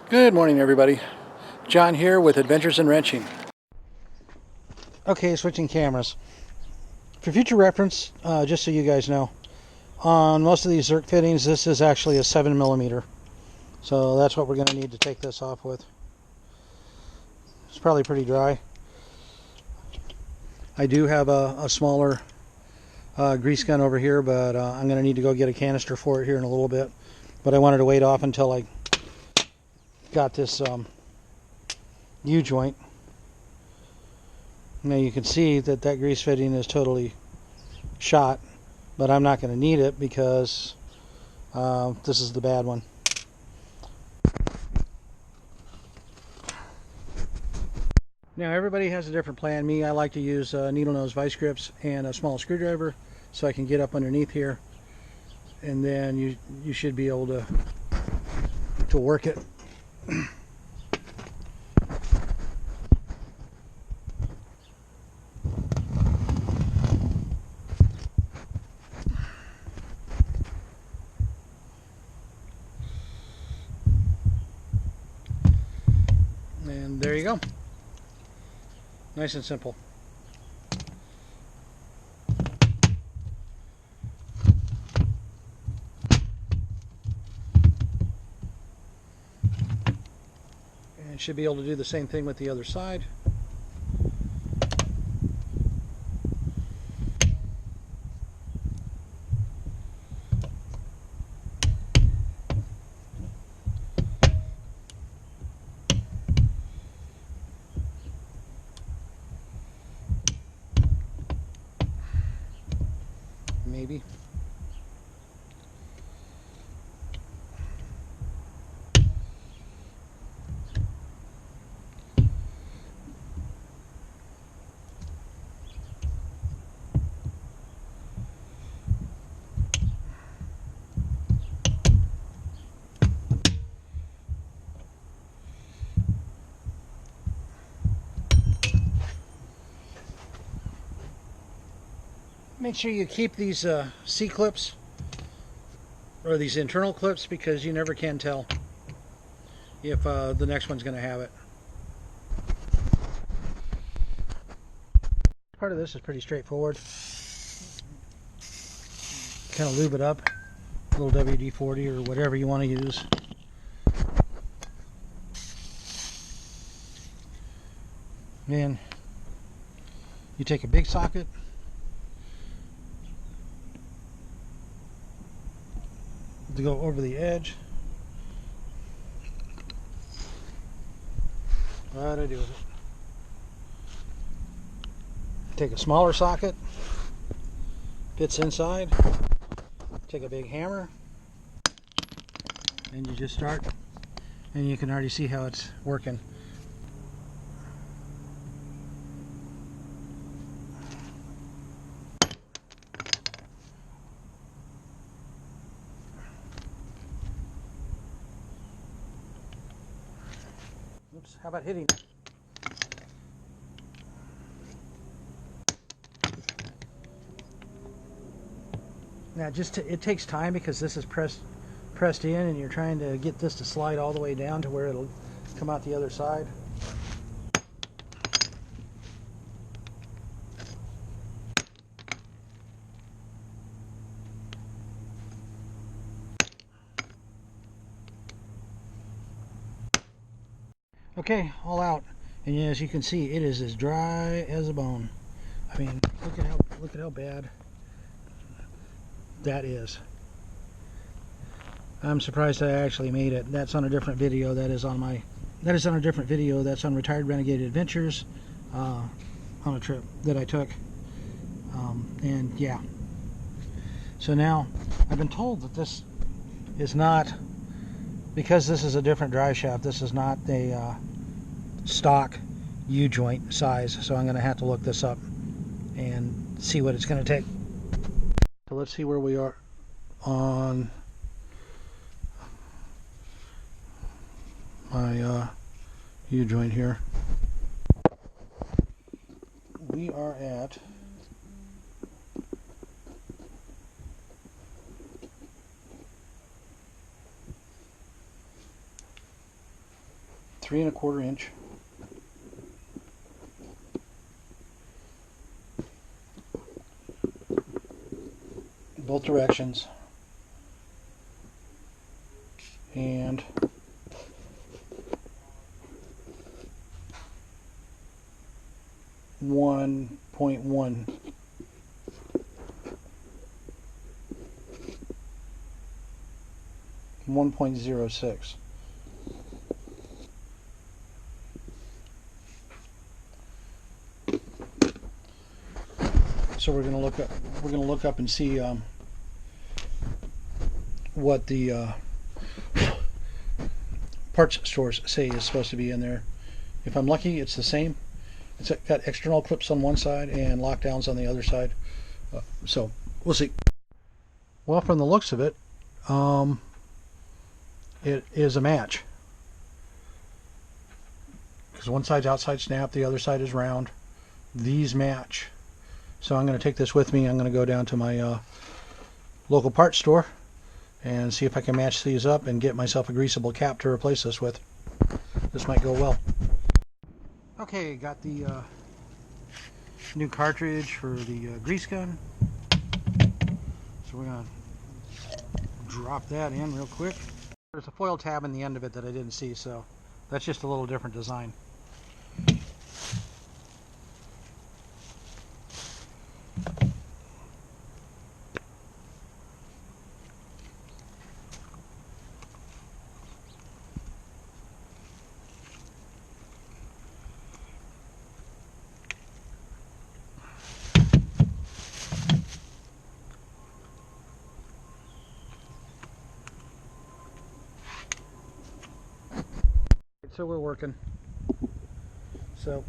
Good morning, everybody. John here with Adventures in Wrenching. Okay, switching cameras. For future reference, just so you guys know, on most of these Zerk fittings, this is actually a 7mm. So that's what we're going to need to take this off with. It's probably pretty dry. I do have a smaller grease gun over here, but I'm going to need to go get a canister for it here in a little bit. But I wanted to wait off until I got this U-joint. Now you can see that grease fitting is totally shot, but I'm not going to need it because this is the bad one. Now everybody has a different plan. Me, I like to use needle nose vice grips and a small screwdriver so I can get up underneath here, and then you should be able to work it. And there you go. Nice and simple. And should be able to do the same thing with the other side. Maybe. Make sure you keep these C-clips or these internal clips, because you never can tell if the next one's going to have it. Part of this is pretty straightforward. Kind of lube it up, a little WD-40 or whatever you want to use. Then you take a big socket, to go over the edge. What do I do with it? Take a smaller socket, fits inside. Take a big hammer, and you just start, and you can already see how it's working. Oops, how about hitting it? Now it takes time because this is pressed in, and you're trying to get this to slide all the way down to where it'll come out the other side. Okay, all out, and as you can see, it is as dry as a bone. I mean, look at how bad that is. I'm surprised I actually made it. That's on a different video. That is on a different video. That's on Retired Renegade Adventures, on a trip that I took. And yeah. So now I've been told that this is not, because this is a different drive shaft, this is not a stock U-joint size. So I'm going to have to look this up and see what it's going to take. So let's see where we are on my U-joint here. We are at 1 3¼ inch. Both directions. And one 1.06. So we're going to look up. We're going to look up and see what the parts stores say is supposed to be in there. If I'm lucky, it's the same. It's got external clips on one side and lockdowns on the other side. So we'll see. Well, from the looks of it, it is a match. Because one side's outside snap, the other side is round. These match. So I'm going to take this with me. I'm going to go down to my local parts store and see if I can match these up and get myself a greasable cap to replace this with. This might go well. Okay, got the new cartridge for the grease gun. So we're going to drop that in real quick. There's a foil tab in the end of it that I didn't see, so that's just a little different design. So we're working. So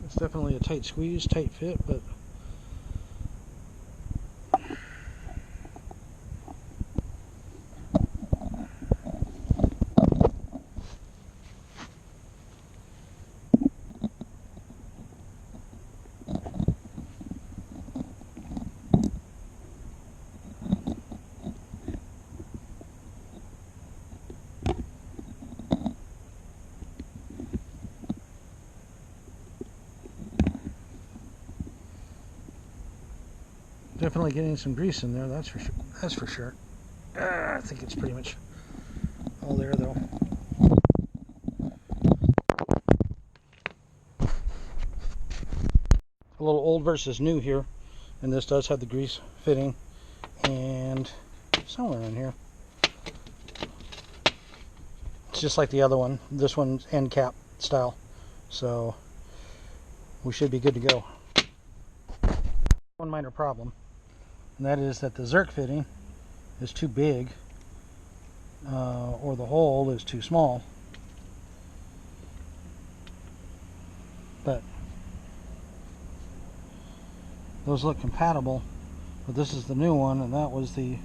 it's definitely a tight squeeze, tight fit, but definitely getting some grease in there, that's for sure. That's for sure. I think it's pretty much all there, though. A little old versus new here, and this does have the grease fitting, and somewhere in here. It's just like the other one. This one's end cap style, so we should be good to go. One minor problem, and that is that the Zerk fitting is too big, or the hole is too small. But those look compatible, but this is the new one, and that was the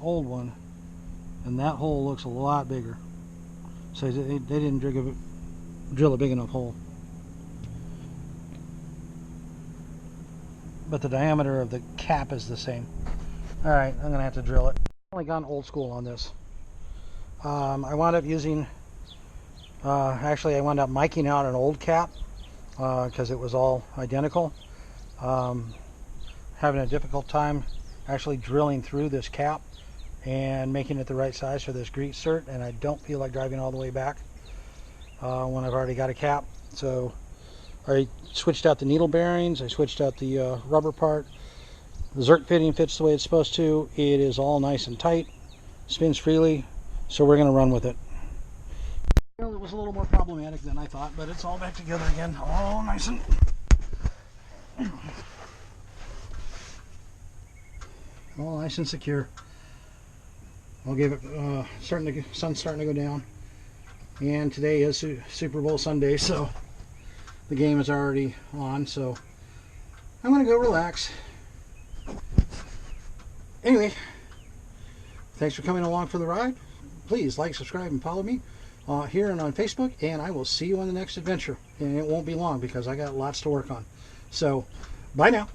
old one, and that hole looks a lot bigger. So they didn't drill a big enough hole. But the diameter of the cap is the same. Alright, I'm going to have to drill it. I've only gone old school on this. I wound up using, actually I wound up miking out an old cap because it was all identical. Having a difficult time actually drilling through this cap and making it the right size for this grease cert, and I don't feel like driving all the way back when I've already got a cap. So I switched out the needle bearings, I switched out the rubber part. The Zerk fitting fits the way it's supposed to. It is all nice and tight, spins freely, so we're going to run with it. Well, it was a little more problematic than I thought, but it's all back together again, all nice and all nice and secure. I'll give it, sun's starting to go down, and today is Super Bowl Sunday, so the game is already on, so I'm going to go relax. Anyway, thanks for coming along for the ride. Please like, subscribe, and follow me. here and on Facebook, and I will see you on the next adventure. And it won't be long because I got lots to work on. So, bye now.